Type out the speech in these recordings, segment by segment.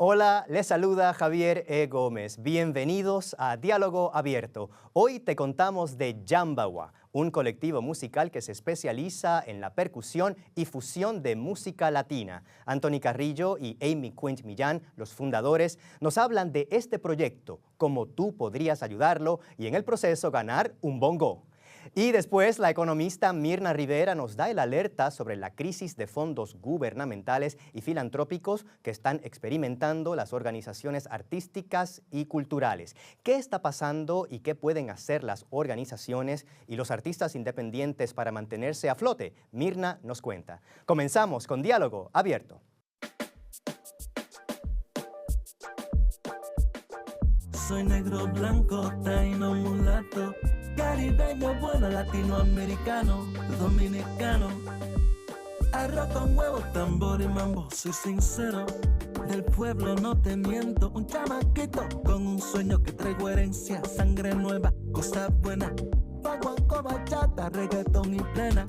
Hola, les saluda Javier E. Gómez. Bienvenidos a Diálogo Abierto. Hoy te contamos de Jambawa, un colectivo musical que se especializa en la percusión y fusión de música latina. Anthony Carrillo y Amy Quint Millán, los fundadores, nos hablan de este proyecto, cómo tú podrías ayudarlo y en el proceso ganar un bongo. Y después, la economista Mirna Rivera nos da el alerta sobre la crisis de fondos gubernamentales y filantrópicos que están experimentando las organizaciones artísticas y culturales. ¿Qué está pasando y qué pueden hacer las organizaciones y los artistas independientes para mantenerse a flote? Mirna nos cuenta. Comenzamos con Diálogo Abierto. Soy negro, blanco, taíno, mulato, caribeño, bueno, latinoamericano, dominicano. Arroz con huevos, tambor y mambo, soy sincero. Del pueblo no te miento, un chamaquito con un sueño que traigo herencia, sangre nueva, cosas buenas. Guaguancó, bachata, reggaetón y plena.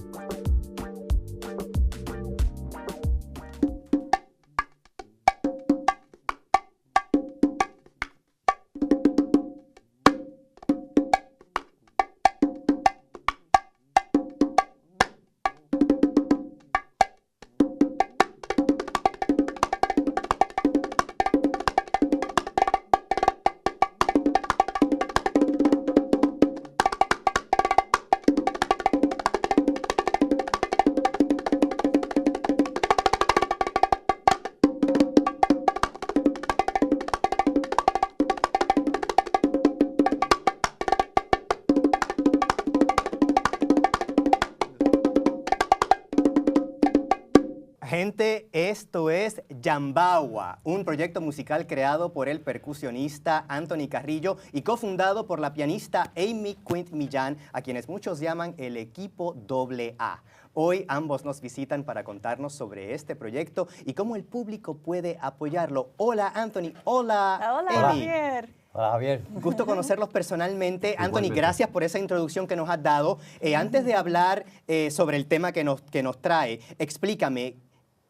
Gente, esto es Jambawa, un proyecto musical creado por el percusionista Anthony Carrillo y cofundado por la pianista Amy Quint Millán, a quienes muchos llaman el equipo AA. Hoy ambos nos visitan para contarnos sobre este proyecto y cómo el público puede apoyarlo. Hola Anthony, hola, Hola Amy. Javier. Hola Javier. Gusto conocerlos personalmente. Anthony, Igualmente. gracias por esa introducción que nos has dado. Antes de hablar sobre el tema que nos trae, explícame,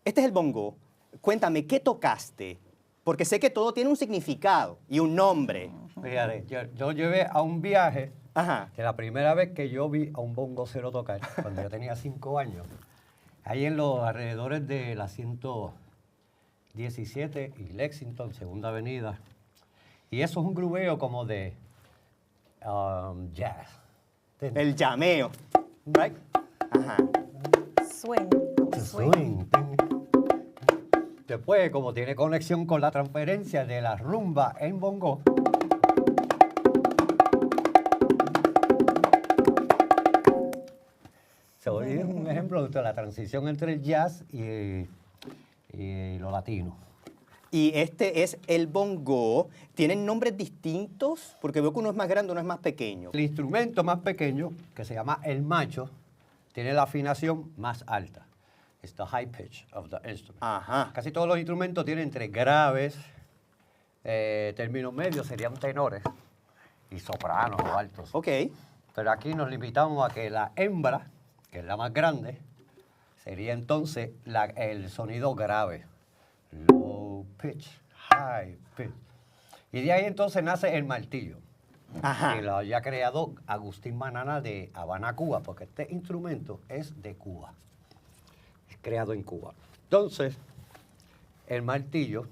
este es el bongo. Cuéntame, ¿qué tocaste? Porque sé que todo tiene un significado y un nombre. Fíjate, yo llevé a un viaje Ajá. que la primera vez que yo vi a un bongocero tocar, cuando yo tenía 5 años, ahí en los alrededores de la 117 y Lexington, Segunda Avenida. Y eso es un grubeo como de jazz. El llameo. Right? Ajá. Swing. Swing. Después, como tiene conexión con la transferencia de la rumba en bongo, es un ejemplo de la transición entre el jazz y lo latino. Y este es el bongo. ¿Tienen nombres distintos? Porque veo que uno es más grande, uno es más pequeño. El instrumento más pequeño, que se llama el macho, tiene la afinación más alta. Es the high pitch of the instrument. Ajá. Casi todos los instrumentos tienen entre graves, términos medios serían tenores y sopranos o altos. Ok. Pero aquí nos limitamos a que la hembra, que es la más grande, sería entonces el sonido grave. Low pitch, high pitch. Y de ahí entonces nace el martillo. Ajá. Que lo había creado Agustín Manana de Habana, Cuba, porque este instrumento es de Cuba. Es creado en Cuba. Entonces, el martillo,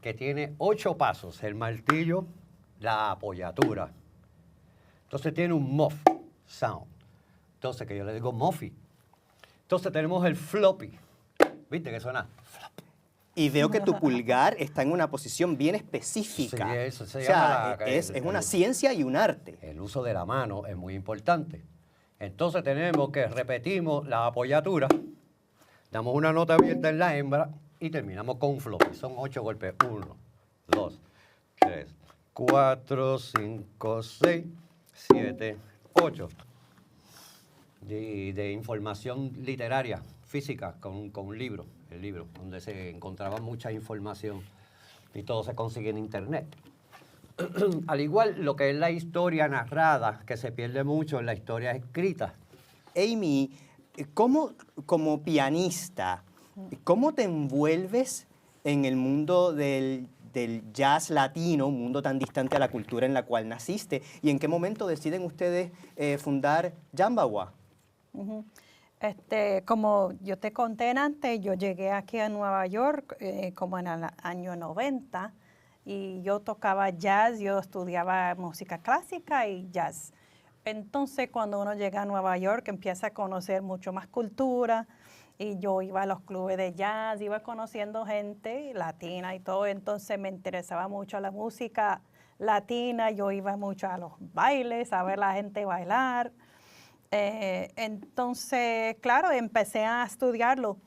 que tiene 8 pasos, el martillo, la apoyatura. Entonces tiene un muff sound. Entonces, que yo le digo muffy. Entonces tenemos el floppy. ¿Viste que suena? Flop. Y veo que tu pulgar está en una posición bien específica. Sí, eso se o sea, llama es una ciencia y un arte. El uso de la mano es muy importante. Entonces tenemos que repetimos la apoyatura, damos una nota abierta en la hembra y terminamos con un floppy. Son 8 golpes. 1, 2, 3, 4, 5, 6, 7, 8. De información literaria, física, con un libro, el libro, donde se encontraba mucha información y todo se consigue en internet. Al igual lo que es la historia narrada, que se pierde mucho en la historia escrita. Amy, ¿cómo, como pianista, cómo te envuelves en el mundo del jazz latino, un mundo tan distante a la cultura en la cual naciste? ¿Y en qué momento deciden ustedes fundar Jambawa? Como yo te conté antes, yo llegué aquí a Nueva York como en el año 90 y yo tocaba jazz, yo estudiaba música clásica y jazz. Entonces, cuando uno llega a Nueva York, empieza a conocer mucho más cultura y yo iba a los clubes de jazz, iba conociendo gente latina y todo, entonces me interesaba mucho la música latina, yo iba mucho a los bailes, a ver a la gente bailar. Entonces, claro, empecé a estudiarlo,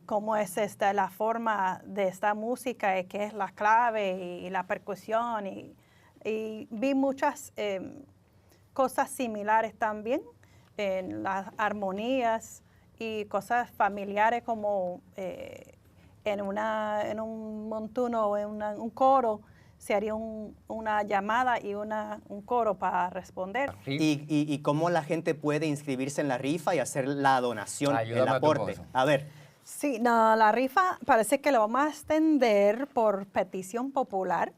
cómo es la forma de esta música, qué es la clave y la percusión, y vi muchas cosas similares también en las armonías y cosas familiares como en un montuno o en un coro se haría una llamada y un coro para responder. ¿Y cómo la gente puede inscribirse en la rifa y hacer la donación, Ayúdame el a tu aporte? cosa. A ver. Sí, no, la rifa parece que lo vamos a extender por petición popular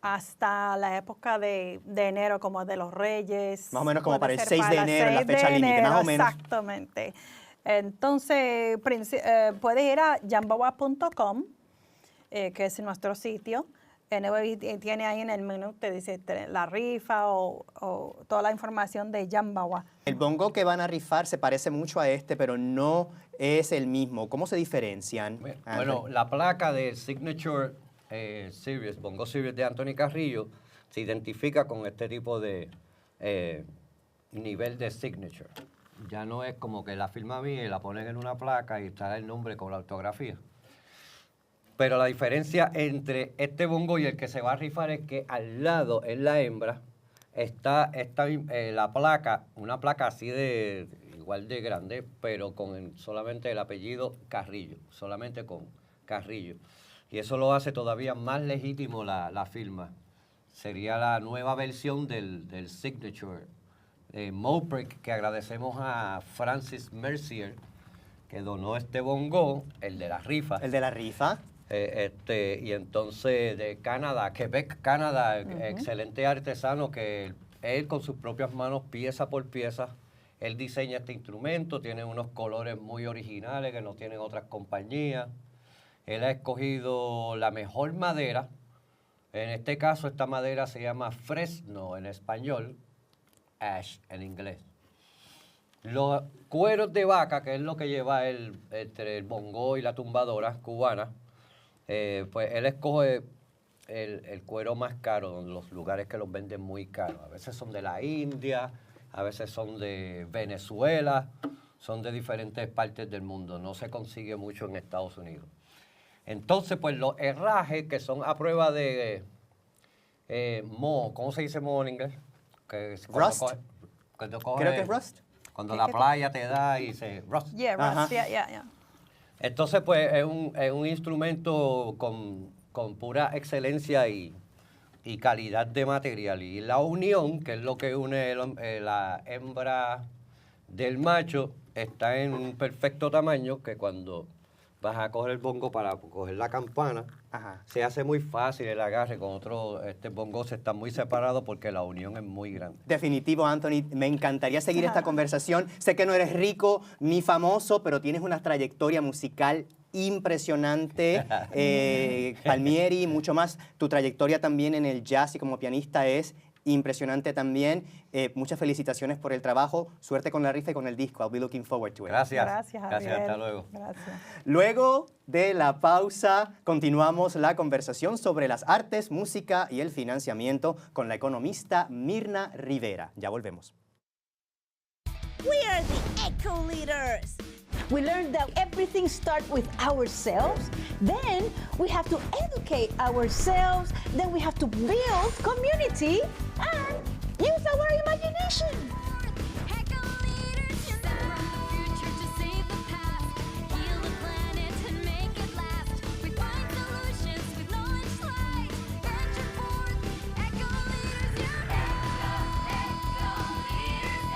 hasta la época de enero, como de los Reyes. Más o menos como Puede para el ser 6 de enero, la fecha límite, más o menos. Exactamente. Entonces, puedes ir a jambawa.com, que es nuestro sitio. Tiene ahí en el menú, te dice la rifa o toda la información de Jambawa. El bongo que van a rifar se parece mucho a este, pero no es el mismo. ¿Cómo se diferencian? Bueno, la placa de Signature Series, Bongo Series de Anthony Carrillo, se identifica con este tipo de nivel de signature. Ya no es como que la firma mía y la ponen en una placa y está el nombre con la ortografía. Pero la diferencia entre este bongo y el que se va a rifar es que al lado, en la hembra, está la placa, una placa así de igual de grande, pero con solamente el apellido Carrillo, solamente con Carrillo. Y eso lo hace todavía más legítimo la firma. Sería la nueva versión del Signature Moprick, que agradecemos a Francis Mercier, que donó este bongo, el de la rifa. El de la rifa. Y entonces de Canadá, Quebec, Canadá, excelente artesano que él con sus propias manos, pieza por pieza, él diseña este instrumento, tiene unos colores muy originales que no tienen otras compañías. Él ha escogido la mejor madera. En este caso, esta madera se llama fresno en español, ash en inglés. Los cueros de vaca, que es lo que lleva entre el bongo y la tumbadora cubana, pues él escoge el cuero más caro, los lugares que los venden muy caros. A veces son de la India, a veces son de Venezuela, son de diferentes partes del mundo. No se consigue mucho en Estados Unidos. Entonces, pues los herrajes que son a prueba de moho, ¿cómo se dice moho en inglés? Rust. Creo que es rust. Cuando la playa te da y se rust. Yeah, rust, yeah. Entonces, pues es un instrumento con pura excelencia y calidad de material. Y la unión, que es lo que une la hembra del macho, está en un perfecto tamaño que cuando vas a coger el bongo para coger la campana, se hace muy fácil el agarre. Con este bongo se está muy separado porque la unión es muy grande. Definitivo, Anthony. Me encantaría seguir esta conversación. Sé que no eres rico ni famoso, pero tienes una trayectoria musical impresionante. Palmieri, mucho más. Tu trayectoria también en el jazz y como pianista es impresionante también. Muchas felicitaciones por el trabajo. Suerte con la rifa y con el disco. I'll be looking forward to it. Gracias. Gracias, Gracias, Javier. hasta luego. Gracias. Luego de la pausa, continuamos la conversación sobre las artes, música y el financiamiento con la economista Mirna Rivera. Ya volvemos. We are the Eco Leaders. We learned that everything starts with ourselves. Then we have to educate ourselves. Then we have to build community and use our imagination. Eco Leaders, you know the future to save the past. Heal the planet and make it last. We find solutions with knowledge light. Venture forth, Eco Leaders, you're Eco Leaders.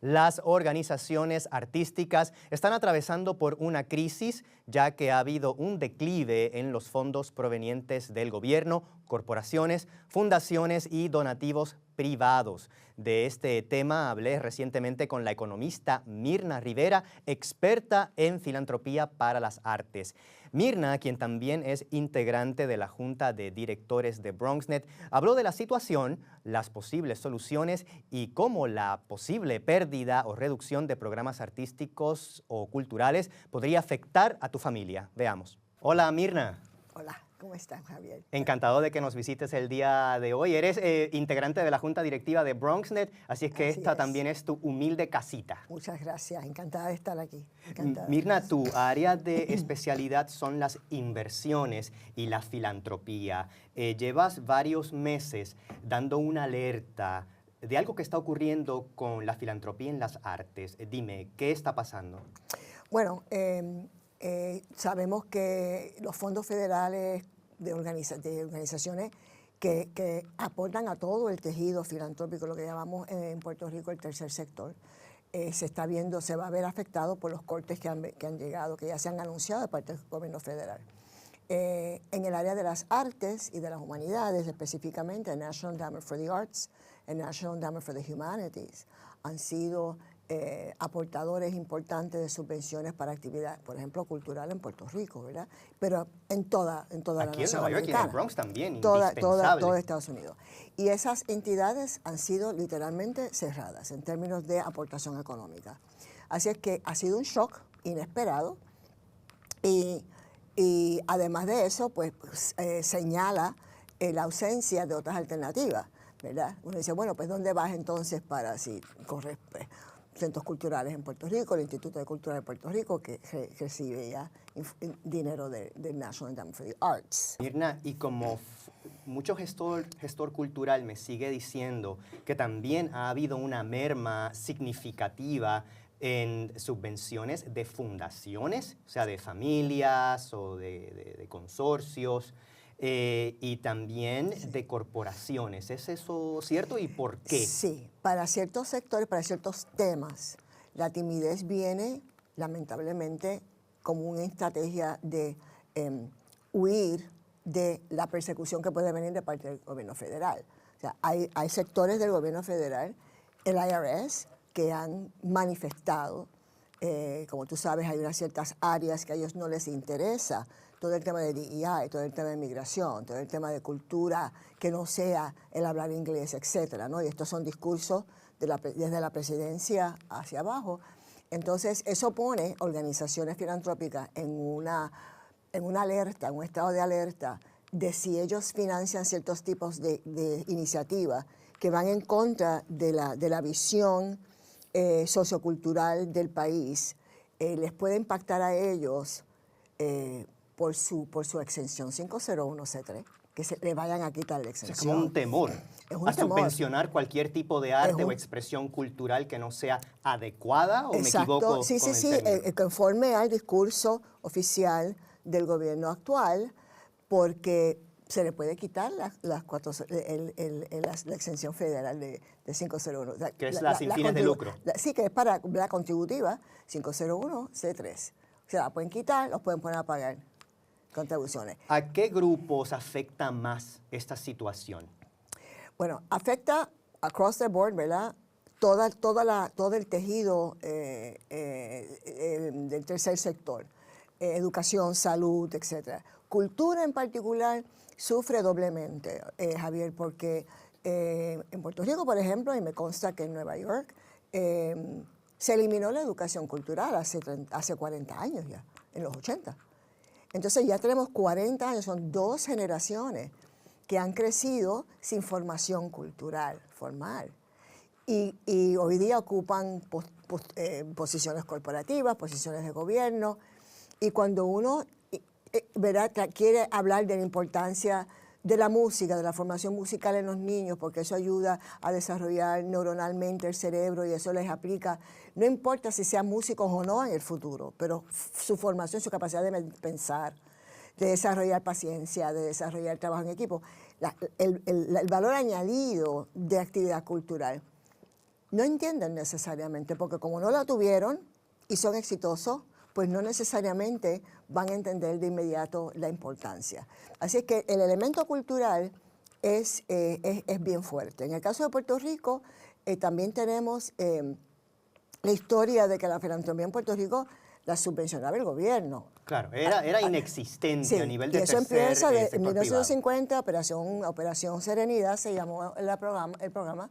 Las organizaciones artísticas están atravesando por una crisis, ya que ha habido un declive en los fondos provenientes del gobierno, corporaciones, fundaciones y donativos privados. De este tema hablé recientemente con la economista Mirna Rivera, experta en filantropía para las artes. Mirna, quien también es integrante de la Junta de Directores de BronxNet, habló de la situación, las posibles soluciones y cómo la posible pérdida o reducción de programas artísticos o culturales podría afectar a tu familia. Veamos. Hola, Mirna. Hola, ¿cómo estás, Javier? Encantado de que nos visites el día de hoy. Eres integrante de la Junta Directiva de BronxNet, así es que Así esta es. también es tu humilde casita. Muchas gracias, encantada de estar aquí. Encantada. Mirna, tu área de especialidad son las inversiones y la filantropía. Llevas varios meses dando una alerta de algo que está ocurriendo con la filantropía en las artes. Dime, ¿qué está pasando? Bueno, sabemos que los fondos federales de organizaciones que aportan a todo el tejido filantrópico, lo que llamamos en Puerto Rico el tercer sector, se va a ver afectado por los cortes que han llegado, que ya se han anunciado de parte del gobierno federal. En el área de las artes y de las humanidades, específicamente el National Endowment for the Arts, el National Endowment for the Humanities, han sido aportadores importantes de subvenciones para actividades, por ejemplo, cultural en Puerto Rico, ¿verdad? Pero en toda la nación Aquí en Nueva York y en el Bronx también, todo indispensable. Estados Unidos. Y esas entidades han sido literalmente cerradas en términos de aportación económica. Así es que ha sido un shock inesperado y además de eso, pues señala la ausencia de otras alternativas, ¿verdad? Uno dice, bueno, pues ¿dónde vas entonces para si corres centros culturales en Puerto Rico, el Instituto de Cultura de Puerto Rico, que recibe ya dinero del National Endowment for the Arts? Mirna, y como mucho gestor cultural me sigue diciendo que también ha habido una merma significativa en subvenciones de fundaciones, o sea, de familias o de consorcios, y también de corporaciones. ¿Es eso cierto y por qué? Sí, para ciertos sectores, para ciertos temas, la timidez viene, lamentablemente, como una estrategia de huir de la persecución que puede venir de parte del gobierno federal. O sea, hay sectores del gobierno federal, el IRS, que han manifestado, como tú sabes, hay unas ciertas áreas que a ellos no les interesa, todo el tema de DEI, todo el tema de migración, todo el tema de cultura, que no sea el hablar inglés, etcétera, ¿no? Y estos son discursos desde la presidencia hacia abajo. Entonces, eso pone organizaciones filantrópicas en una alerta, en un estado de alerta, de si ellos financian ciertos tipos de iniciativas que van en contra de la visión sociocultural del país, les puede impactar a ellos por su exención 501C3, que le vayan a quitar la exención. Es como un temor Es un a temor. subvencionar cualquier tipo de arte o expresión cultural que no sea adecuada, ¿o me equivoco Sí, con sí, el término? conforme al discurso oficial del gobierno actual, porque se le puede quitar la exención federal de 501. Que es la sin fines de lucro. Sí, que es para la contributiva 501C3. Se la pueden quitar, los pueden poner a pagar contribuciones. ¿A qué grupos afecta más esta situación? Bueno, afecta across the board, ¿verdad? Todo el tejido del tercer sector, educación, salud, etcétera. Cultura en particular sufre doblemente, Javier, porque en Puerto Rico, por ejemplo, y me consta que en Nueva York, se eliminó la educación cultural hace 40 años ya, en los 80. Entonces ya tenemos 40 años, son 2 generaciones que han crecido sin formación cultural formal. Y hoy día ocupan posiciones corporativas, posiciones de gobierno, y cuando uno ¿verdad? Quiere hablar de la importancia de la música, de la formación musical en los niños, porque eso ayuda a desarrollar neuronalmente el cerebro y eso les aplica, no importa si sean músicos o no en el futuro, pero su formación, su capacidad de pensar, de desarrollar paciencia, de desarrollar trabajo en equipo, el valor añadido de actividad cultural, no entienden necesariamente, porque como no la tuvieron y son exitosos, pues no necesariamente van a entender de inmediato la importancia. Así es que el elemento cultural es bien fuerte. En el caso de Puerto Rico, también tenemos la historia de que la filantropía en Puerto Rico la subvencionaba el gobierno. Claro, era inexistente Sí, a nivel y de eso tercer empieza en sector privado. 1950, Operación Serenidad se llamó el programa.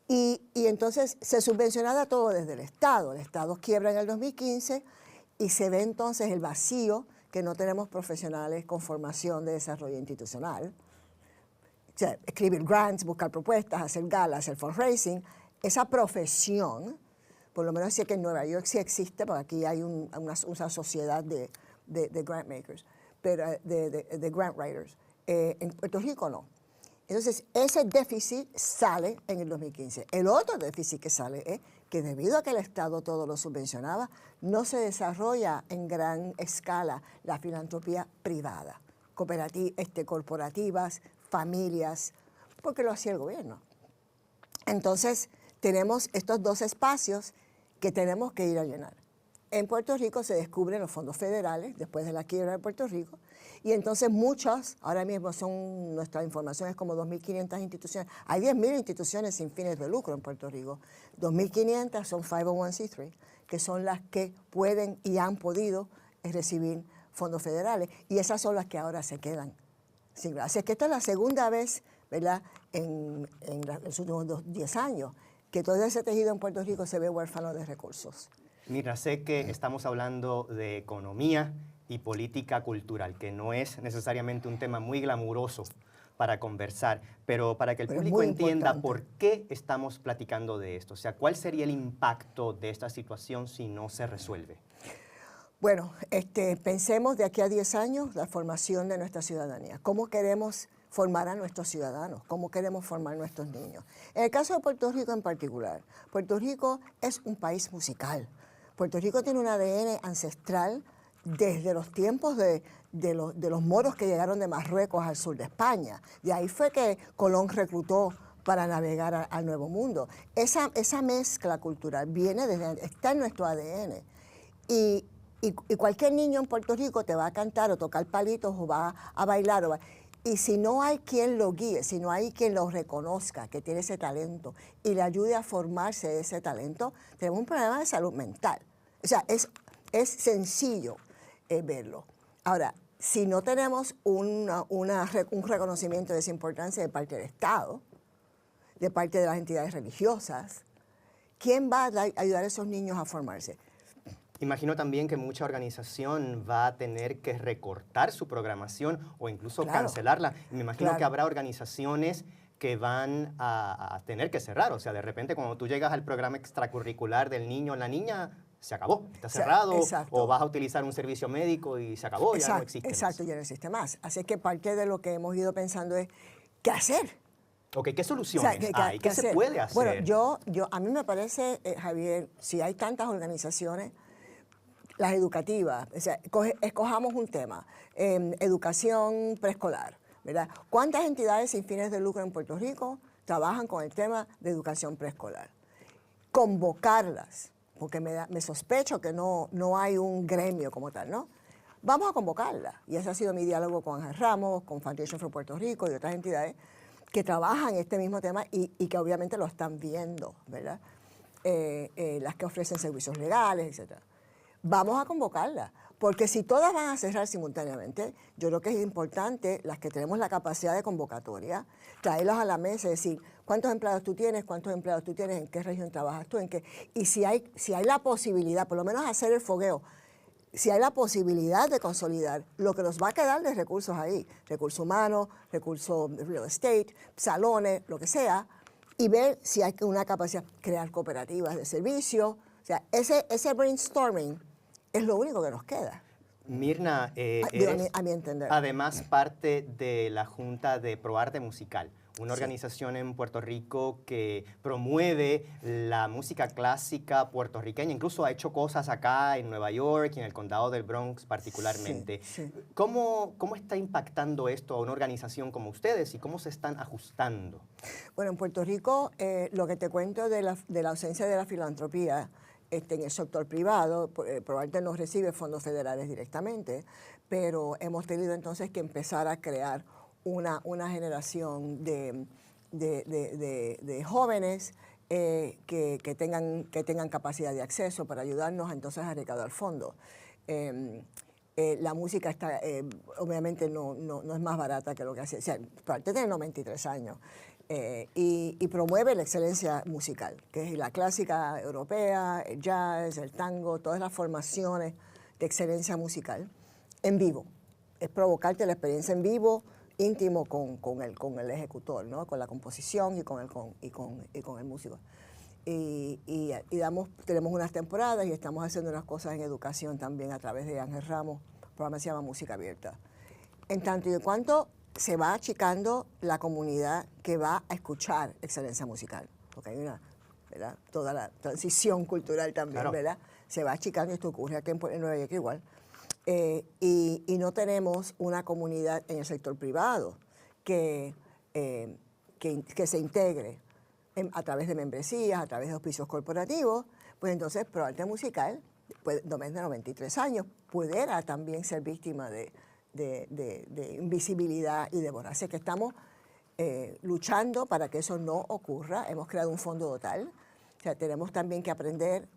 Y entonces se subvencionaba todo desde el Estado. El Estado quiebra en el 2015 y se ve entonces el vacío que no tenemos profesionales con formación de desarrollo institucional. O sea, escribir grants, buscar propuestas, hacer galas, hacer fundraising. Esa profesión, por lo menos sé que en Nueva York sí existe, porque aquí hay una sociedad de grant makers, pero de grant writers. En Puerto Rico no. Entonces, ese déficit sale en el 2015. El otro déficit que sale es que debido a que el Estado todo lo subvencionaba, no se desarrolla en gran escala la filantropía privada, corporativas, familias, porque lo hacía el gobierno. Entonces, tenemos estos dos espacios que tenemos que ir a llenar. En Puerto Rico se descubren los fondos federales después de la quiebra de Puerto Rico y entonces muchas, ahora mismo nuestra información es como 2.500 instituciones. Hay 10.000 instituciones sin fines de lucro en Puerto Rico. 2.500 son 501c3, que son las que pueden y han podido recibir fondos federales y esas son las que ahora se quedan. Así es que esta es la segunda vez, ¿verdad?, en los últimos 10 años que todo ese tejido en Puerto Rico se ve huérfano de recursos. Mira, sé que estamos hablando de economía y política cultural, que no es necesariamente un tema muy glamuroso para conversar, pero para que el público entienda por qué estamos platicando de esto, o sea, ¿cuál sería el impacto de esta situación si no se resuelve? Bueno, pensemos de aquí a 10 años la formación de nuestra ciudadanía. ¿Cómo queremos formar a nuestros ciudadanos? ¿Cómo queremos formar a nuestros niños? En el caso de Puerto Rico en particular, Puerto Rico es un país musical. Puerto Rico tiene un ADN ancestral desde los tiempos de los moros que llegaron de Marruecos al sur de España. De ahí fue que Colón reclutó para navegar al Nuevo Mundo. Esa mezcla cultural está en nuestro ADN. Y cualquier niño en Puerto Rico te va a cantar o tocar palitos o va a bailar. Y si no hay quien lo guíe, si no hay quien lo reconozca, que tiene ese talento y le ayude a formarse ese talento, tenemos un problema de salud mental. O sea, es sencillo verlo. Ahora, si no tenemos un reconocimiento de esa importancia de parte del Estado, de parte de las entidades religiosas, ¿quién va a ayudar a esos niños a formarse? Imagino también que mucha organización va a tener que recortar su programación o incluso cancelarla. Y me imagino que habrá organizaciones que van a tener que cerrar. O sea, de repente cuando tú llegas al programa extracurricular del niño o la niña, se acabó, está cerrado, o vas a utilizar un servicio médico y se acabó, ya no existe Exacto, más. ya no existe más. Así que parte de lo que hemos ido pensando es, ¿qué hacer? Ok, ¿qué soluciones hay? ¿Qué se puede hacer? Bueno, a mí me parece, Javier, si hay tantas organizaciones, las educativas, o sea, escojamos un tema, educación preescolar, ¿verdad? ¿Cuántas entidades sin fines de lucro en Puerto Rico trabajan con el tema de educación preescolar? Convocarlas, porque me sospecho que no hay un gremio como tal, ¿no? Vamos a convocarlas. Y ese ha sido mi diálogo con Ángel Ramos, con Foundation for Puerto Rico y otras entidades que trabajan este mismo tema y que obviamente lo están viendo, ¿verdad? Las que ofrecen servicios legales, etc. Vamos a convocarlas, porque si todas van a cerrar simultáneamente, yo creo que es importante, las que tenemos la capacidad de convocatoria, traerlas a la mesa y decir, ¿cuántos empleados tú tienes? ¿Cuántos empleados tú tienes? ¿En qué región trabajas tú? Y si hay la posibilidad, por lo menos hacer el fogueo, si hay la posibilidad de consolidar lo que nos va a quedar de recursos ahí, recursos humanos, recursos real estate, salones, lo que sea, y ver si hay una capacidad, crear cooperativas de servicio. O sea, ese brainstorming es lo único que nos queda. Mirna, Digo, eres a mi entender. además parte de la Junta de ProArte Musical, una Sí. organización en Puerto Rico que promueve la música clásica puertorriqueña, incluso ha hecho cosas acá en Nueva York y en el condado del Bronx particularmente. Sí, sí. ¿Cómo está impactando esto a una organización como ustedes y cómo se están ajustando? Bueno, en Puerto Rico, lo que te cuento de la ausencia de la filantropía en el sector privado, ProArte no recibe fondos federales directamente, pero hemos tenido entonces que empezar a crear una generación de jóvenes que tengan capacidad de acceso para ayudarnos entonces a recaudar fondos. La música está, obviamente no es más barata que lo que hace. O sea, ProArte tiene 93 años y promueve la excelencia musical, que es la clásica europea, el jazz, el tango, todas las formaciones de excelencia musical en vivo. Es provocarte la experiencia en vivo, íntimo con el ejecutor, ¿no? Con la composición y con el músico. Tenemos unas temporadas y estamos haciendo unas cosas en educación también a través de Ángel Ramos, el programa se llama Música Abierta. En tanto y en cuanto se va achicando la comunidad que va a escuchar excelencia musical, porque hay una, ¿verdad? Toda la transición cultural también, Claro. ¿verdad? Se va achicando, esto ocurre aquí en Nueva York igual. Y no tenemos una comunidad en el sector privado que se integre a través de membresías, a través de auspicios corporativos. Pues entonces ProArte Musical, pues, de 93 años, pudiera también ser víctima de invisibilidad y de borrar. Así que estamos luchando para que eso no ocurra. Hemos creado un fondo total. O sea, tenemos también que aprender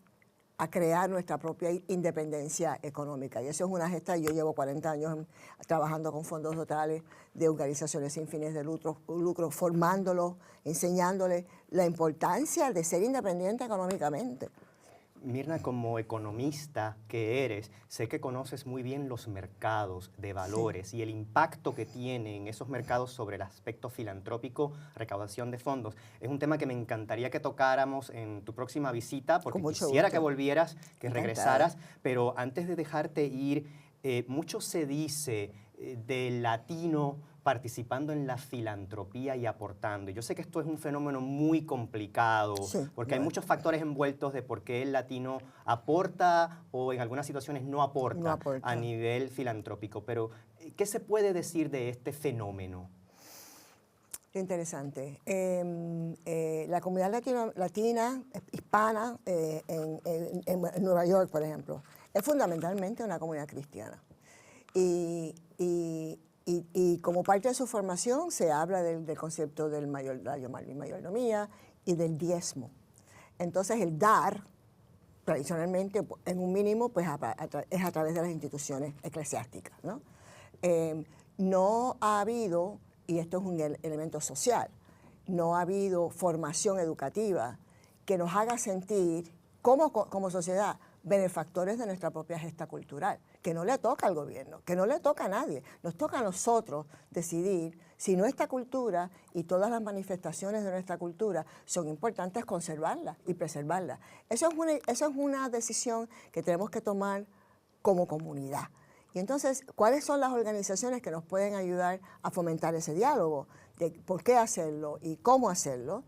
a crear nuestra propia independencia económica. Y eso es una gesta. Yo llevo 40 años trabajando con fondos totales de organizaciones sin fines de lucro, formándolos, enseñándoles la importancia de ser independiente económicamente. Mirna, como economista que eres, sé que conoces muy bien los mercados de valores y el impacto que tienen esos mercados sobre el aspecto filantrópico, recaudación de fondos. Es un tema que me encantaría que tocáramos en tu próxima visita, porque Con mucho quisiera gusto. que volvieras, que Encantada. regresaras, pero antes de dejarte ir, mucho se dice del latino participando en la filantropía y aportando. Yo sé que esto es un fenómeno muy complicado, Sí, porque hay lo es. muchos factores envueltos de por qué el latino aporta o en algunas situaciones no aporta, No aporta. a nivel filantrópico. Pero, ¿qué se puede decir de este fenómeno? Qué interesante. La comunidad latina, hispana, en Nueva York, por ejemplo, es fundamentalmente una comunidad cristiana. Y como parte de su formación se habla del concepto de la mayordomía y del diezmo. Entonces el dar, tradicionalmente, en un mínimo, pues es a través de las instituciones eclesiásticas, ¿no? No ha habido, y esto es un elemento social, no ha habido formación educativa que nos haga sentir como sociedad benefactores de nuestra propia gesta cultural, que no le toca al gobierno, que no le toca a nadie. Nos toca a nosotros decidir si nuestra cultura y todas las manifestaciones de nuestra cultura son importantes, conservarlas y preservarlas. Eso es una decisión que tenemos que tomar como comunidad. Y entonces, ¿cuáles son las organizaciones que nos pueden ayudar a fomentar ese diálogo de por qué hacerlo y cómo hacerlo?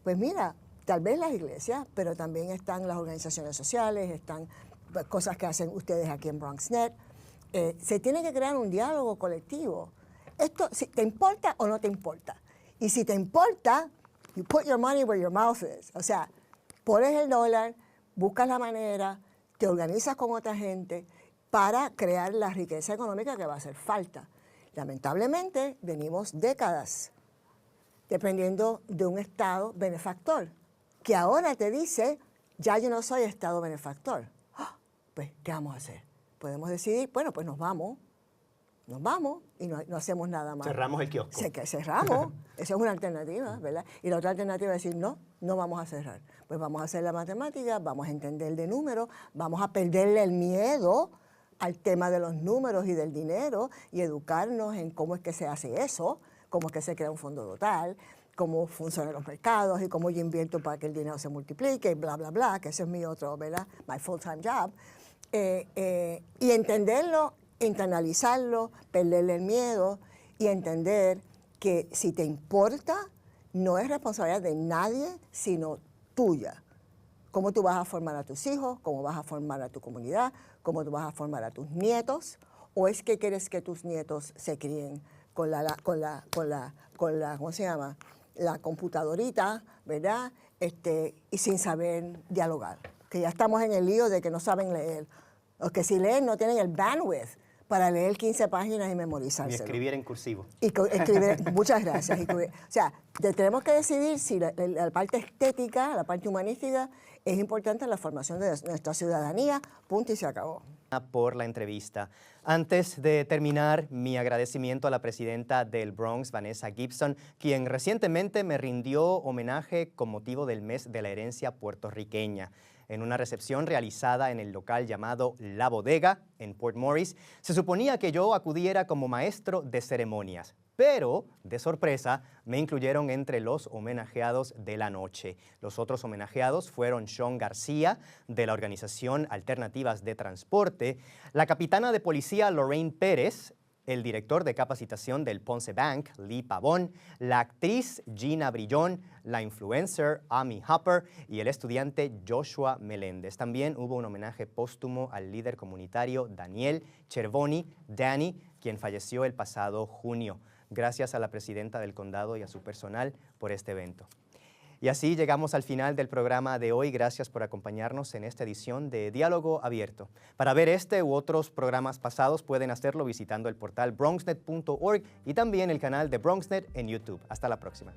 Pues mira, tal vez las iglesias, pero también están las organizaciones sociales, están cosas que hacen ustedes aquí en BronxNet. Se tiene que crear un diálogo colectivo. Esto, si te importa o no te importa. Y si te importa, you put your money where your mouth is. O sea, pones el dólar, buscas la manera, te organizas con otra gente para crear la riqueza económica que va a hacer falta. Lamentablemente, venimos décadas dependiendo de un Estado benefactor, que ahora te dice, ya yo no soy Estado benefactor. Pues, ¿qué vamos a hacer? Podemos decidir, bueno, pues nos vamos y no hacemos nada más. Cerramos el kiosco. Cerramos, esa es una alternativa, ¿verdad? Y la otra alternativa es decir, no vamos a cerrar. Pues vamos a hacer la matemática, vamos a entender de números, vamos a perderle el miedo al tema de los números y del dinero y educarnos en cómo es que se hace eso, cómo es que se crea un fondo total, cómo funcionan los mercados y cómo yo invierto para que el dinero se multiplique, y bla, bla, bla, que ese es mi otro, ¿verdad? My full-time job. Y entenderlo, internalizarlo, perderle el miedo y entender que si te importa, no es responsabilidad de nadie, sino tuya. Cómo tú vas a formar a tus hijos, cómo vas a formar a tu comunidad, cómo tú vas a formar a tus nietos, o es que quieres que tus nietos se críen con ¿cómo se llama? La computadorita, ¿verdad? Y sin saber dialogar. Que ya estamos en el lío de que no saben leer. O que si leen no tienen el bandwidth para leer 15 páginas y Y memorizárselo. escribir en cursivo. Escribir, muchas gracias. O sea, tenemos que decidir si la parte estética, la parte humanística, es importante en la formación de nuestra ciudadanía, punto y se acabó. Por la entrevista. Antes de terminar, mi agradecimiento a la presidenta del Bronx, Vanessa Gibson, quien recientemente me rindió homenaje con motivo del mes de la herencia puertorriqueña. En una recepción realizada en el local llamado La Bodega, en Port Morris, se suponía que yo acudiera como maestro de ceremonias, pero, de sorpresa, me incluyeron entre los homenajeados de la noche. Los otros homenajeados fueron Sean García, de la organización Alternativas de Transporte, la capitana de policía Lorraine Pérez, el director de capacitación del Ponce Bank, Lee Pavón, la actriz Gina Brillón, la influencer Amy Hopper y el estudiante Joshua Meléndez. También hubo un homenaje póstumo al líder comunitario Daniel Cervoni, Danny, quien falleció el pasado junio. Gracias a la presidenta del condado y a su personal por este evento. Y así llegamos al final del programa de hoy. Gracias por acompañarnos en esta edición de Diálogo Abierto. Para ver este u otros programas pasados pueden hacerlo visitando el portal bronxnet.org y también el canal de BronxNet en YouTube. Hasta la próxima.